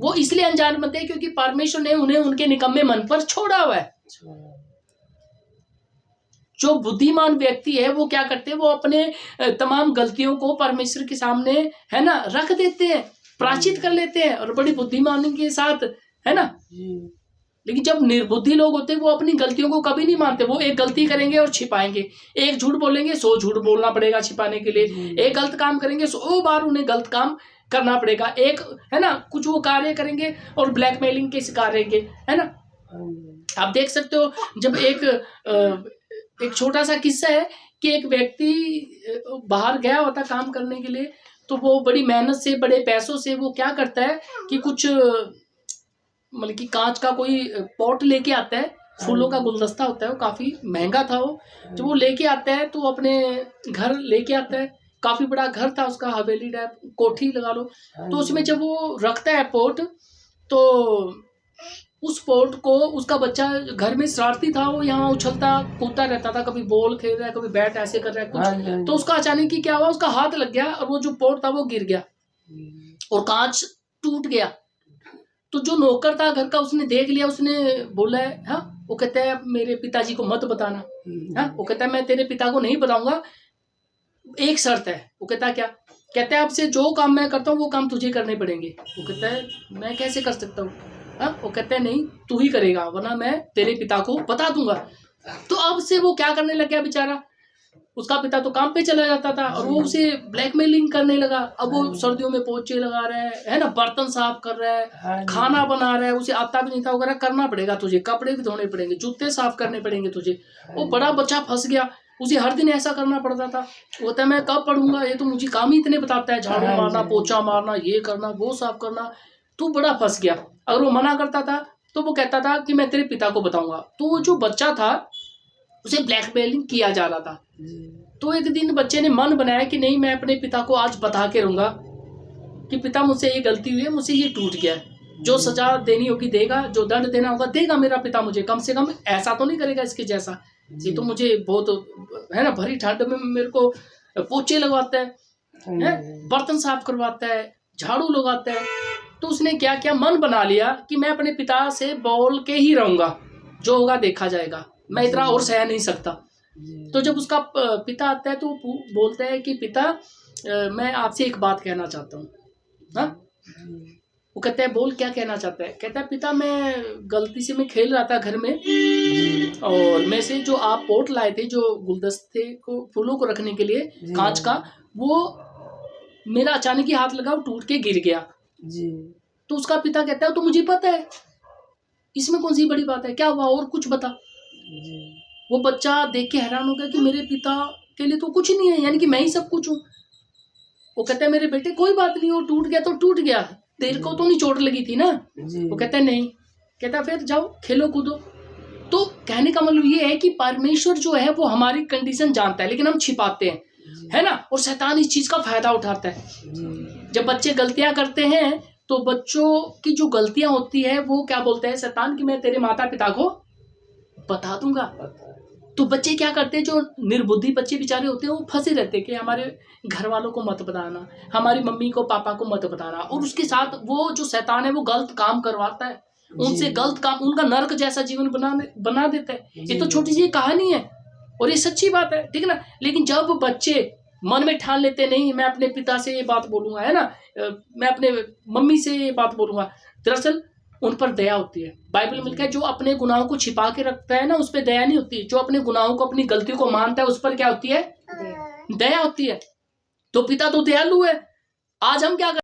वो इसलिए अनजान बनते हैं क्योंकि परमेश्वर ने उन्हें उनके निकम्मे मन पर छोड़ा हुआ है। जो बुद्धिमान व्यक्ति है वो क्या करते हैं, वो अपने तमाम गलतियों को परमेश्वर के सामने है ना रख देते हैं, प्रायश्चित कर लेते हैं और बड़ी बुद्धिमानी के साथ, है ना। लेकिन जब निर्बुद्धि लोग होते हैं वो अपनी गलतियों को कभी नहीं मानते। वो एक गलती करेंगे और छिपाएंगे, एक झूठ बोलेंगे 100 झूठ बोलना पड़ेगा छिपाने के लिए, एक गलत काम करेंगे 100 बार उन्हें गलत काम करना पड़ेगा, एक है ना कुछ वो कार्य करेंगे और ब्लैकमेलिंग के शिकार रहेंगे, है ना। आप देख सकते हो, जब एक छोटा सा किस्सा है कि एक व्यक्ति बाहर गया होता काम करने के लिए, तो वो बड़ी मेहनत से बड़े पैसों से वो क्या करता है कि कुछ मतलब कि कांच का कोई पॉट लेके आता है, फूलों का गुलदस्ता होता है, वो काफी महंगा था वो। जब वो लेके आता है तो अपने घर लेके आता है, काफी बड़ा घर था उसका, हवेली टाइप कोठी लगा लो। तो उसमें जब वो रखता है पोट, तो उस पोट को उसका बच्चा घर में शरारती था, वो यहाँ उछलता कूदता रहता था, कभी बॉल खेल रहा है, कभी बैट ऐसे कर रहा है कुछ। तो उसका अचानक ही क्या हुआ, उसका हाथ लग गया और वो जो पोट था वो गिर गया और कांच टूट गया। तो जो नौकर था घर का उसने देख लिया, उसने बोला है हाँ, वो कहता है मेरे पिताजी को मत बताना। हाँ, वो कहता है मैं तेरे पिता को नहीं बताऊंगा, एक शर्त है। वो कहता है क्या? कहता है आपसे जो काम मैं करता हूँ वो काम तुझे करने पड़ेंगे। वो कहता है मैं कैसे कर सकता हूँ? हाँ, वो कहता है नहीं तू ही करेगा वरना मैं तेरे पिता को बता दूंगा। तो अब से वो क्या करने लग गया बेचारा, उसका पिता तो काम पे चला जाता था और वो उसे ब्लैकमेलिंग करने लगा। अब वो सर्दियों में पोछे लगा रहा है ना, बर्तन साफ कर रहा है, खाना बना रहा है, उसे आता भी नहीं था, वगैरह करना पड़ेगा तुझे, कपड़े भी धोने पड़ेंगे, जूते साफ करने पड़ेंगे तुझे। वो बड़ा बच्चा फंस गया, उसे हर दिन ऐसा करना पड़ता था। वो कहता है मैं कब पढ़ूंगा, ये तो मुझे काम ही इतने बताता है, झाड़ू मारना, पोछा मारना, ये करना, वो साफ करना। तो बड़ा फंस गया। अगर वो मना करता था तो वो कहता था कि मैं तेरे पिता को बताऊंगा। तो वो जो बच्चा था उसे ब्लैकमेलिंग किया जा रहा था। तो एक दिन बच्चे ने मन बनाया कि नहीं मैं अपने पिता को आज बता के रहूंगा कि पिता मुझसे ये गलती हुई है, मुझसे ये टूट गया, जो सजा देनी होगी देगा, जो दंड देना होगा देगा मेरा पिता मुझे, कम से कम ऐसा तो नहीं करेगा इसके जैसा। ये तो मुझे बहुत है ना भरी ठंड में मेरे को पोछे लगवाता है, बर्तन साफ करवाता है, झाड़ू लगाता है। तो उसने क्या क्या मन बना लिया कि मैं अपने पिता से बोल के ही रहूंगा, जो होगा देखा जाएगा, मैं इतना और सह नहीं सकता। तो जब उसका पिता आता है तो वो बोलता है कि पिता मैं आपसे एक बात कहना चाहता हूँ। हाँ, वो कहता है बोल क्या कहना चाहता है? कहता है पिता मैं गलती से मैं खेल रहा था घर में और मैं से जो आप पोट लाए थे, जो गुलदस्ते को फूलों को रखने के लिए कांच का, वो मेरा अचानक ही हाथ लगा, वो टूट के गिर गया। तो उसका पिता कहता है तो मुझे पता है, इसमें कौन सी बड़ी बात है, क्या हुआ और कुछ बता। वो बच्चा देख के हैरान हो गया कि मेरे पिता के लिए तो कुछ नहीं है, यानी कि मैं ही सब कुछ हूँ। वो कहता है मेरे बेटे कोई बात नहीं, वो टूट गया तो टूट गया, तेरे को तो नहीं चोट लगी थी ना? वो कहता है नहीं। कहता फिर जाओ खेलो कूदो। तो कहने का मतलब ये है कि परमेश्वर जो है वो हमारी कंडीशन जानता है, लेकिन हम छिपाते हैं, है ना। और शैतान इस चीज का फायदा उठाता है। जब बच्चे गलतियां करते हैं तो बच्चों की जो गलतियां होती है वो क्या बोलते हैं शैतान कि मैं तेरे माता पिता को बता दूंगा। तो बच्चे क्या करते हैं, जो निर्बुद्धि बच्चे बेचारे होते हैं वो फंसे रहते हैं कि हमारे घर वालों को मत बताना, हमारी मम्मी को पापा को मत बताना। और उसके साथ वो जो शैतान है वो गलत काम करवाता है उनसे, गलत काम, उनका नर्क जैसा जीवन बना देता है। ये तो छोटी सी कहानी है और ये सच्ची बात है, ठीक है ना। लेकिन जब बच्चे मन में ठान लेते नहीं मैं अपने पिता से ये बात बोलूंगा, है ना, मैं अपने मम्मी से ये बात बोलूंगा, दरअसल उन पर दया होती है। बाइबल में लिखा है जो अपने गुनाहों को छिपा के रखता है ना उस पर दया नहीं होती, जो अपने गुनाहों को अपनी गलतियों को मानता है उस पर क्या होती है? दया होती है। तो पिता तो दयालु है। आज हम क्या